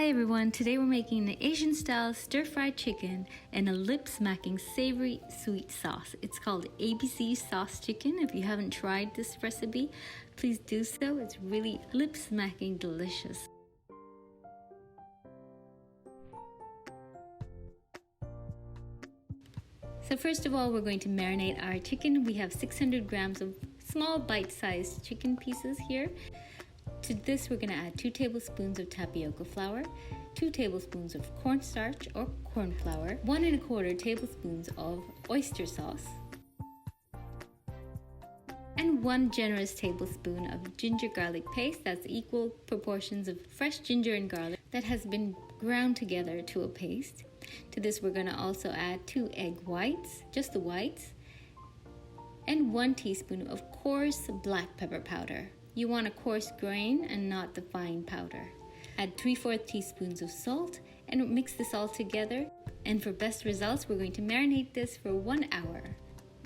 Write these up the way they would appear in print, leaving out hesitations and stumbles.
Hi everyone, today we're making an Asian style stir-fried chicken and a lip-smacking savory sweet sauce. It's called ABC sauce chicken. If you haven't tried this recipe, please do so. It's really lip-smacking delicious. So first of all, we're going to marinate our chicken. We have 600 grams of small bite-sized chicken pieces here. To this, we're going to add 2 tablespoons of tapioca flour, 2 tablespoons of cornstarch or corn flour, 1 1/4 tablespoons of oyster sauce, and 1 generous tablespoon of ginger garlic paste. That's equal proportions of fresh ginger and garlic that has been ground together to a paste. To this, we're going to also add 2 egg whites, just the whites, and 1 teaspoon of coarse black pepper powder. You want a coarse grain and not the fine powder. Add 3/4 teaspoons of salt and mix this all together. And for best results, we're going to marinate this for 1 hour.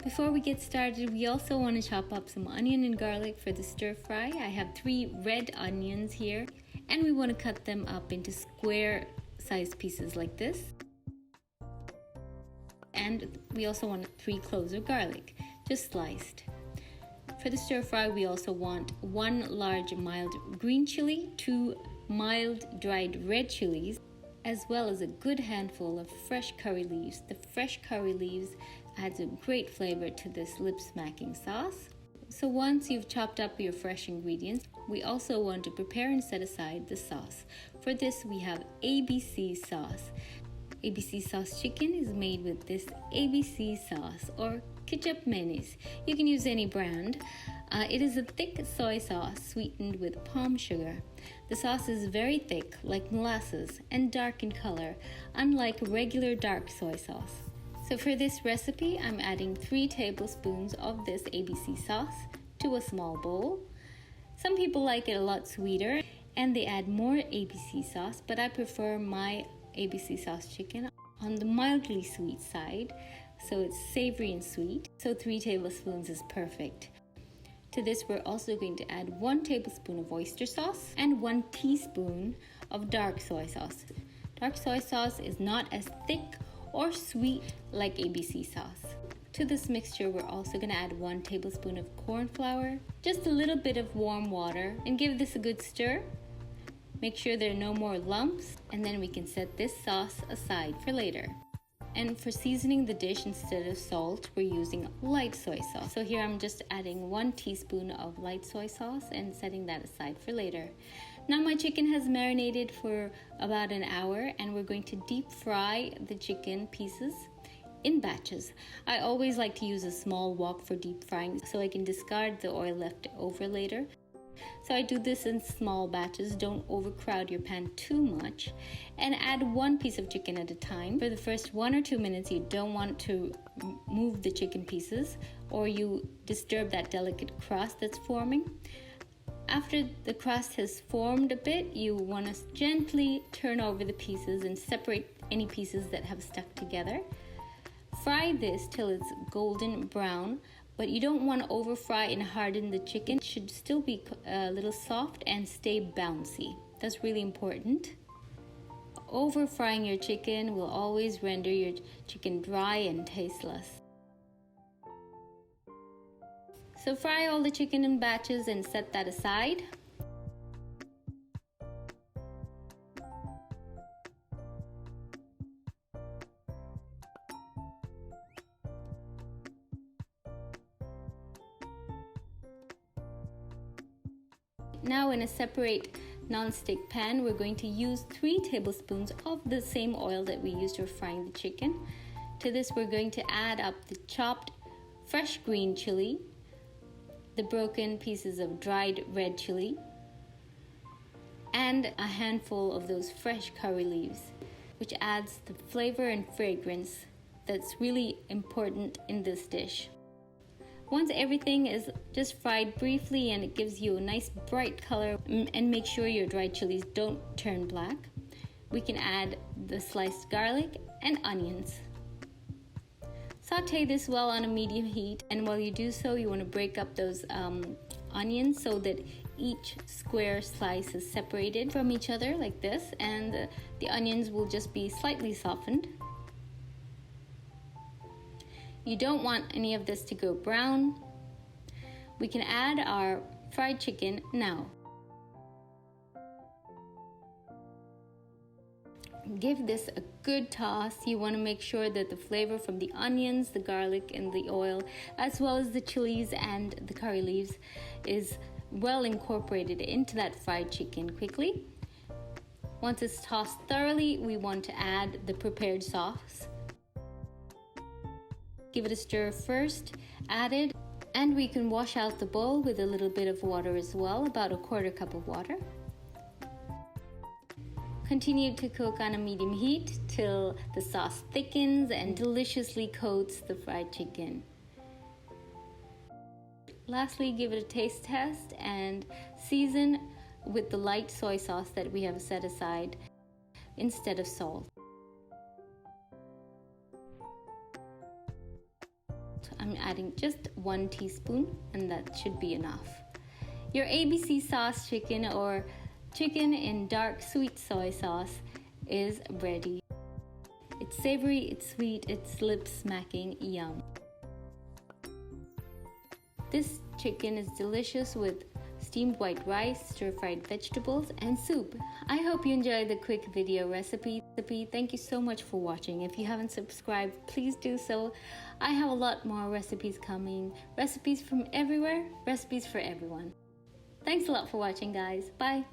Before we get started, we also want to chop up some onion and garlic for the stir fry. I have 3 red onions here, and we want to cut them up into square sized pieces like this. And we also want 3 cloves of garlic, just sliced. For the stir fry, we also want 1 large mild green chili, 2 mild dried red chilies, as well as a good handful of fresh curry leaves. The fresh curry leaves adds a great flavor to this lip-smacking sauce. So once you've chopped up your fresh ingredients, we also want to prepare and set aside the sauce. For this, we have ABC sauce. ABC sauce chicken is made with this ABC sauce or Kecap Manis. You can use any brand. It is a thick soy sauce sweetened with palm sugar. The sauce is very thick, like molasses, and dark in color, unlike regular dark soy sauce. So for this recipe, I'm adding 3 tablespoons of this ABC sauce to a small bowl. Some people like it a lot sweeter, and they add more ABC sauce, but I prefer my ABC sauce chicken on the mildly sweet side, so it's savory and sweet. So 3 tablespoons is perfect. To this, we're also going to add 1 tablespoon of oyster sauce and 1 teaspoon of dark soy sauce. Dark soy sauce is not as thick or sweet like ABC sauce. To this mixture, we're also going to add 1 tablespoon of corn flour, just a little bit of warm water, and give this a good stir. Make sure there are no more lumps, and then we can set this sauce aside for later. And for seasoning the dish, instead of salt, we're using light soy sauce. So here I'm just adding 1 teaspoon of light soy sauce and setting that aside for later. Now my chicken has marinated for about an hour, and we're going to deep fry the chicken pieces in batches. I always like to use a small wok for deep frying so I can discard the oil left over later. So I do this in small batches. Don't overcrowd your pan too much, and add 1 piece of chicken at a time. For the first 1 or 2 minutes, you don't want to move the chicken pieces or you disturb that delicate crust that's forming. After the crust has formed a bit, you want to gently turn over the pieces and separate any pieces that have stuck together. Fry this till it's golden brown, but you don't want to over fry and harden the chicken. It should still be a little soft and stay bouncy. That's really important. Over frying your chicken will always render your chicken dry and tasteless. So fry all the chicken in batches and set that aside. Now in a separate non-stick pan, we're going to use 3 tablespoons of the same oil that we used for frying the chicken. To this, we're going to add up the chopped fresh green chili, the broken pieces of dried red chili, and a handful of those fresh curry leaves, which adds the flavor and fragrance that's really important in this dish. Once everything is just fried briefly and it gives you a nice bright color, and make sure your dried chilies don't turn black, we can add the sliced garlic and onions. Saute this well on a medium heat, and while you do so, you want to break up those onions so that each square slice is separated from each other like this, and the onions will just be slightly softened. You don't want any of this to go brown. We can add our fried chicken now. Give this a good toss. You want to make sure that the flavor from the onions, the garlic, and the oil, as well as the chilies and the curry leaves, is well incorporated into that fried chicken quickly. Once it's tossed thoroughly, we want to add the prepared sauce. Give it a stir first, add it, and we can wash out the bowl with a little bit of water as well, about a quarter cup of water. Continue to cook on a medium heat till the sauce thickens and deliciously coats the fried chicken. Lastly, give it a taste test and season with the light soy sauce that we have set aside instead of salt. I'm adding just 1 teaspoon, and that should be enough. Your ABC sauce chicken, or chicken in dark sweet soy sauce, is ready. It's savory, it's sweet, it's lip smacking, yum. This chicken is delicious with steamed white rice, stir-fried vegetables, and soup. I hope you enjoyed the quick video recipe. Thank you so much for watching. If you haven't subscribed, please do so. I have a lot more recipes coming. Recipes from everywhere, recipes for everyone. Thanks a lot for watching, guys. Bye.